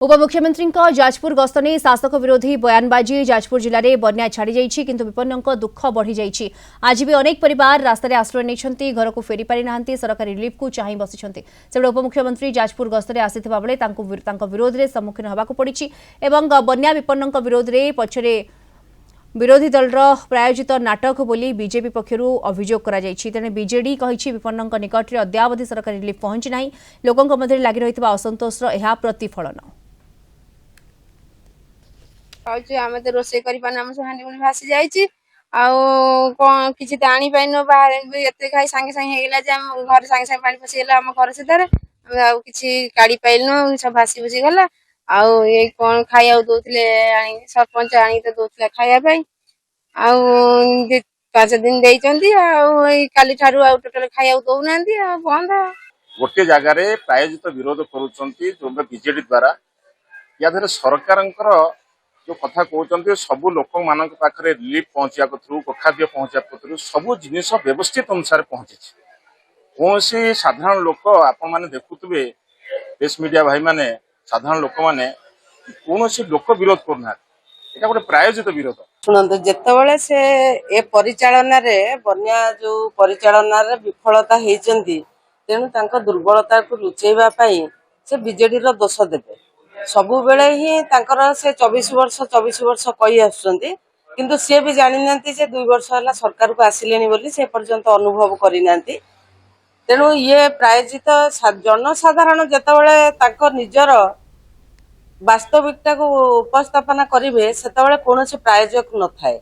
उपमुख्यमंत्री जाजपुर गस्त नहीं शासक विरोधी बयानबाजी जाजपुर जिले में बन्या छाड़ी जाइछि किंतु विपन्न दुख बढ़ी जाइछि। आज भी अनेक परिवार रास्तार आश्रय नहीं घर को फेरी पारि ना सरकारी रिलीफ को चाह बसी से उपमुख्यमंत्री जाजपुर गस्त में आसीथिबा बेले विरोध में सम्मुखीन होबाकु पड़िछि एवं बन्या विपन्न विरोध में पछरे विरोधी दल प्रायोजित नाटक बोली बीजेपी पक्षर अभियोग तेणे बीजेडी कही विपन्न निकट में अद्यावधि सरकारी रिलीफ पहुंची ना लोकों मध्य लगी रही असंतोषर यह प्रतिफलन। आम तो रोसे कर हांडी भासी जाइए कौन किसी तो आनी पाइन बाहर एत खाई सांगे सांगे घर सांगे सांगे पानी पशिगला आम घर सीधार कि काढ़ी पाइलु सब भासी भूसी गला आउ ये कौन खाया दौले सरपंच आनी तो दौले खायापाई पांच दिन काली ठारू टोटल खाया दौना बंद गोटे जगार प्रायोजित विरोध करुँच बीजेडी द्वारा या सरकार जो कथा कहते सब लोक मान पाखे रिलीफ पहुंचा खाद्य पहुंचा सब जिनिस व्यवस्थित अनुसार पहुंची कौन साधारण लोक आपण मैंने देखुए प्रेस मीडिया भाई माने साधारण लोक मैंने कौन लोक विरोध करना ये गोटे प्रायोजित विरोध। शुणु जितेबाला से ए परिचालन बन्या जो परिचालन विफलता होती तेणु दुर्बलता को लुचेवाई से बीजेडी दोष देवे सबु बेले ही से 24 वर्ष कही आसुचंती किंतु सी भी जानी ना 2 वर्ष है सरकार को आसिले बोली से पर्यंत अनुभव करना तेणु ये प्रायोजित जनसाधारण जितेबाला निजर वास्तविकता को उपस्थापना करेंगे से कौन प्रायोजक न थाए।